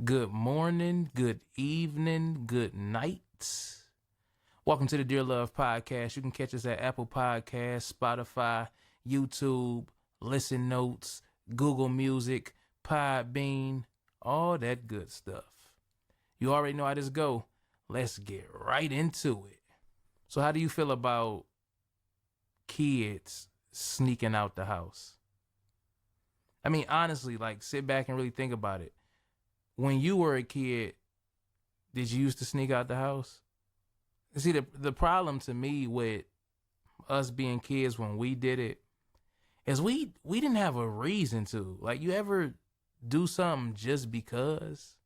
Good morning, good evening, good night. Welcome to the Dear Love Podcast. You can catch us at Apple Podcasts, Spotify, YouTube, Listen Notes, Google Music, Podbean, all that good stuff. You already know how this go. Let's get right into it. So how do you feel about kids sneaking out the house? I mean, honestly, like sit back and really think about it. When you were a kid, did you used to sneak out the house? See, the problem to me with us being kids when we did it is we didn't have a reason to. Like, you ever do something just because?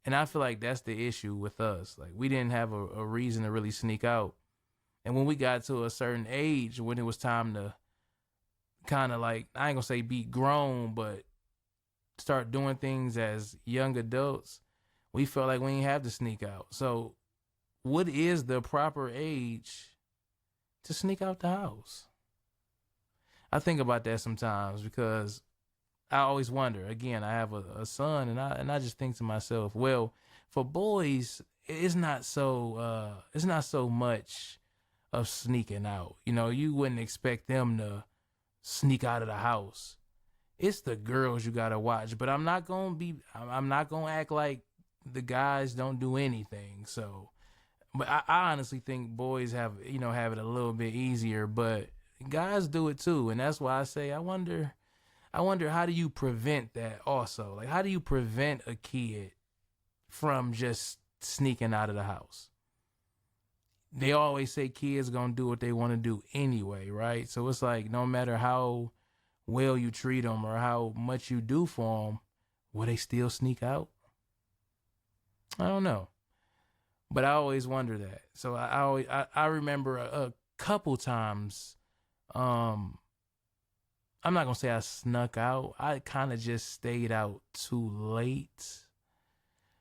And I feel like that's the issue with us. Like, we didn't have a reason to really sneak out. And when we got to a certain age, when it was time to kind of like, I ain't gonna say be grown, but start doing things as young adults, we felt like we didn't have to sneak out. So what is the proper age to sneak out the house? I think about that sometimes because I always wonder. Again, I have a son, and I just think to myself, well, for boys, it's not so much of sneaking out. You know, you wouldn't expect them to sneak out of the house. It's the girls you gotta watch. But I'm not gonna act like the guys don't do anything. So, but I honestly think boys have it a little bit easier, but guys do it too. And that's why I say I wonder how do you prevent that also? Like, how do you prevent a kid from just sneaking out of the house? They always say kids gonna do what they want to do anyway, right? So it's like no matter how well you treat them or how much you do for them, will they still sneak out? I don't know, but I always wonder that. So I remember a couple times. I'm not gonna say I snuck out. I kind of just stayed out too late,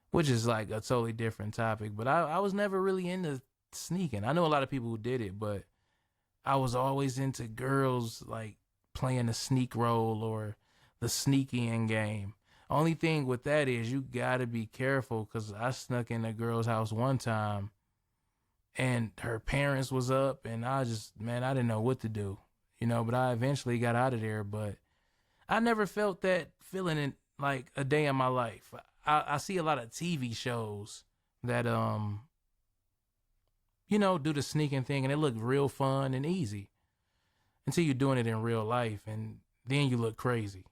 which is like a totally different topic. But I was never really into sneaking. I know a lot of people who did it, but I was always into girls like playing the sneak role or the sneak in game. Only thing with that is you gotta be careful, because I snuck in a girl's house one time and her parents was up, and I didn't know what to do, but I eventually got out of there. But I never felt that feeling in like a day in my life. I see a lot of TV shows that do the sneaking thing, and it looked real fun and easy until you're doing it in real life, and then you look crazy.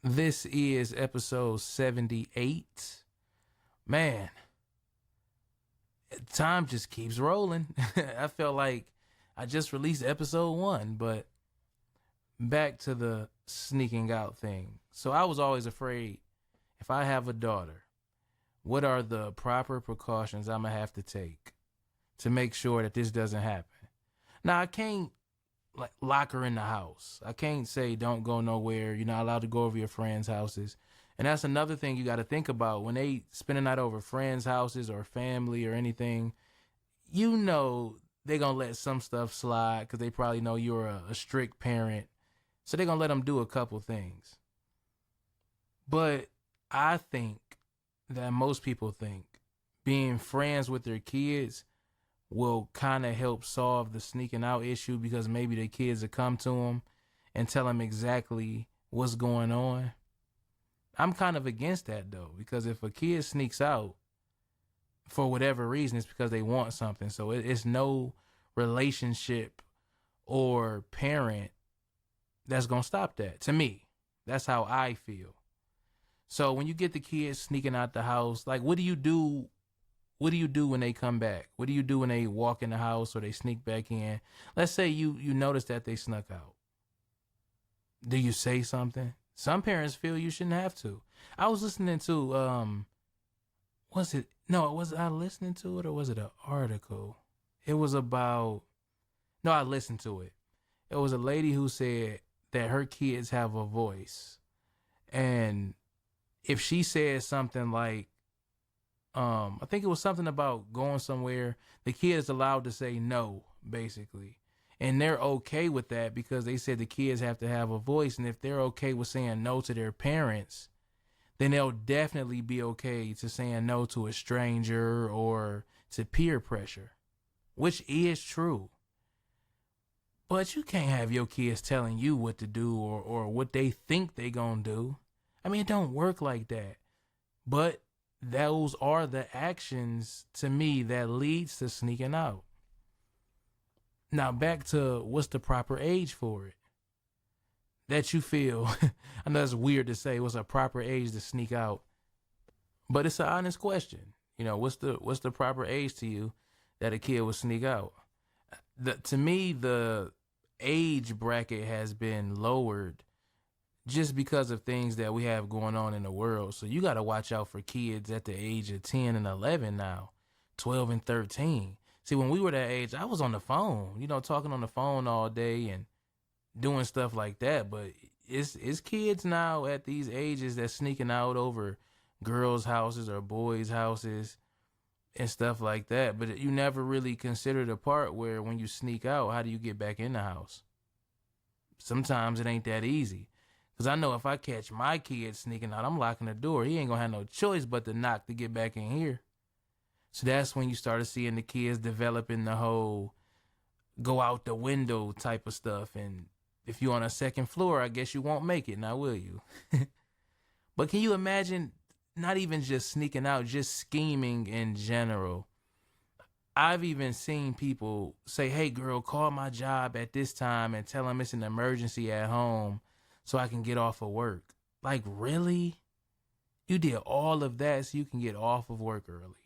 This is episode 78. Man, time just keeps rolling. I felt like I just released episode 1, but back to the sneaking out thing. So I was always afraid, if I have a daughter, what are the proper precautions I'm going to have to take to make sure that this doesn't happen? Now, I can't like lock her in the house. I can't say don't go nowhere. You're not allowed to go over your friends' houses. And that's another thing you got to think about when they spend a night over friends' houses or family or anything. They're going to let some stuff slide because they probably know you're a strict parent. So they're going to let them do a couple things. But I think that most people think being friends with their kids will kind of help solve the sneaking out issue, because maybe the kids will come to them and tell them exactly what's going on. I'm kind of against that though, because if a kid sneaks out for whatever reason, it's because they want something. So it's no relationship or parent that's going to stop that. To me, that's how I feel. So when you get the kids sneaking out the house, like what do you do? What do you do when they come back? What do you do when they walk in the house or they sneak back in? Let's say you notice that they snuck out. Do you say something? Some parents feel you shouldn't have to. I was listening to, was I listening to it or was it an article? It was about, no, I listened to it. It was a lady who said that her kids have a voice. And if she says something like, I think it was something about going somewhere, the kid is allowed to say no, basically. And they're okay with that because they said the kids have to have a voice. And if they're okay with saying no to their parents, then they'll definitely be okay to saying no to a stranger or to peer pressure, which is true. But you can't have your kids telling you what to do or what they think they gonna do. I mean, it don't work like that. But those are the actions to me that leads to sneaking out. Now back to what's the proper age for it that you feel. I know it's weird to say what's a proper age to sneak out, but it's an honest question. What's the proper age to you that a kid would sneak out? To me, the age bracket has been lowered just because of things that we have going on in the world. So you got to watch out for kids at the age of 10 and 11 now, 12 and 13. See, when we were that age, I was on the phone, talking on the phone all day and doing stuff like that. But it's kids now at these ages that's sneaking out over girls' houses or boys' houses and stuff like that. But you never really consider the part where when you sneak out, how do you get back in the house? Sometimes it ain't that easy. Because I know if I catch my kid sneaking out, I'm locking the door. He ain't going to have no choice but to knock to get back in here. So that's when you started seeing the kids developing the whole go out the window type of stuff. And if you're on a second floor, I guess you won't make it now, will you? But can you imagine not even just sneaking out, just scheming in general? I've even seen people say, hey, girl, call my job at this time and tell them it's an emergency at home so I can get off of work. Like, really? You did all of that so you can get off of work early.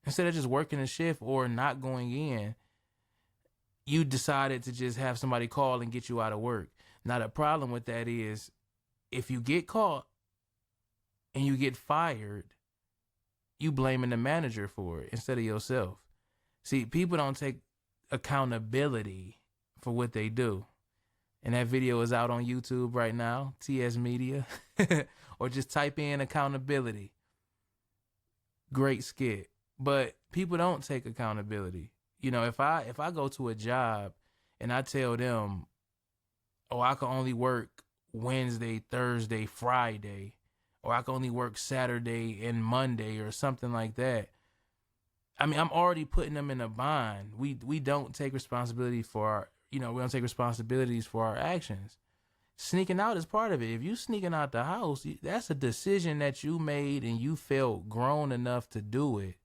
Instead of just working a shift or not going in, you decided to just have somebody call and get you out of work. Now, the problem with that is if you get caught and you get fired, you blaming the manager for it instead of yourself. See, people don't take accountability for what they do. And that video is out on YouTube right now, TS Media. Or just type in accountability. Great skit. But people don't take accountability. If I go to a job and I tell them, oh, I can only work Wednesday, Thursday, Friday, or I can only work Saturday and Monday or something like that. I mean, I'm already putting them in a bind. We don't take responsibility for our, we don't take responsibilities for our actions. Sneaking out is part of it. If you sneaking out the house, that's a decision that you made and you felt grown enough to do it.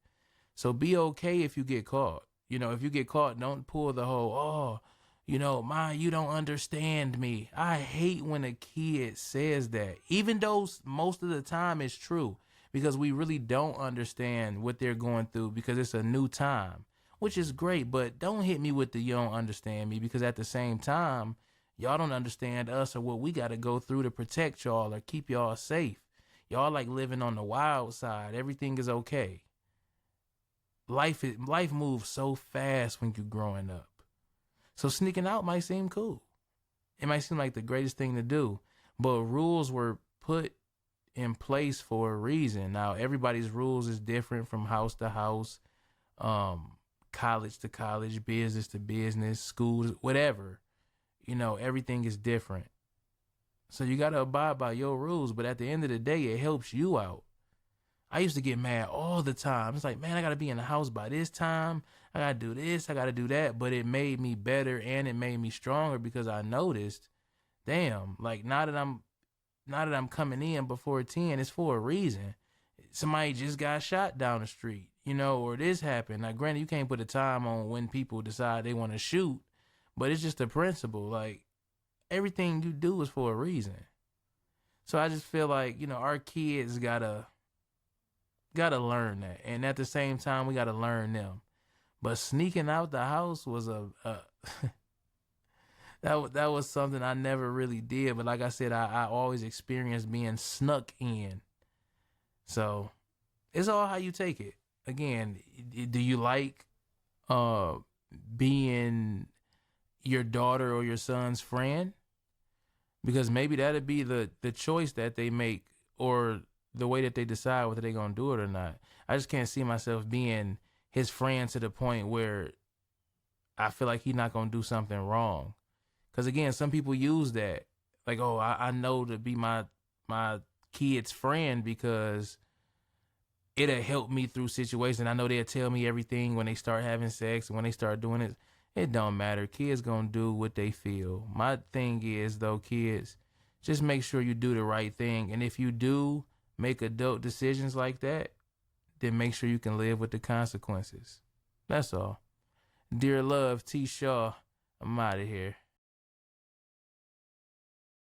So be okay if you get caught. If you get caught, don't pull the whole, you don't understand me. I hate when a kid says that, even though most of the time it's true, because we really don't understand what they're going through because it's a new time, which is great. But don't hit me with the you don't understand me, because at the same time, y'all don't understand us or what we got to go through to protect y'all or keep y'all safe. Y'all like living on the wild side. Everything is okay. Life moves so fast when you're growing up. So sneaking out might seem cool. It might seem like the greatest thing to do. But rules were put in place for a reason. Now, everybody's rules is different from house to house, college to college, business to business, schools, whatever. Everything is different. So you got to abide by your rules. But at the end of the day, it helps you out. I used to get mad all the time. It's like, man, I got to be in the house by this time. I got to do this. I got to do that. But it made me better and it made me stronger because I noticed, damn, like now that I'm coming in before 10, it's for a reason. Somebody just got shot down the street, or this happened. Now, granted, you can't put a time on when people decide they want to shoot, but it's just a principle. Like, everything you do is for a reason. So I just feel like, our kids gotta learn that. And at the same time, we gotta learn them. But sneaking out the house was that was something I never really did. But like I said, I always experienced being snuck in. So it's all how you take it. Again, do you like being your daughter or your son's friend? Because maybe that'd be the choice that they make, or the way that they decide whether they're going to do it or not. I just can't see myself being his friend to the point where I feel like he's not going to do something wrong. Because again, some people use that. Like, oh, I know to be my kid's friend because it'll help me through situations. I know they'll tell me everything when they start having sex and when they start doing it. It don't matter. Kids gonna do what they feel. My thing is though, kids, just make sure you do the right thing. And if you do make adult decisions like that, then make sure you can live with the consequences. That's all. Dear Love, T. Shaw, I'm out of here.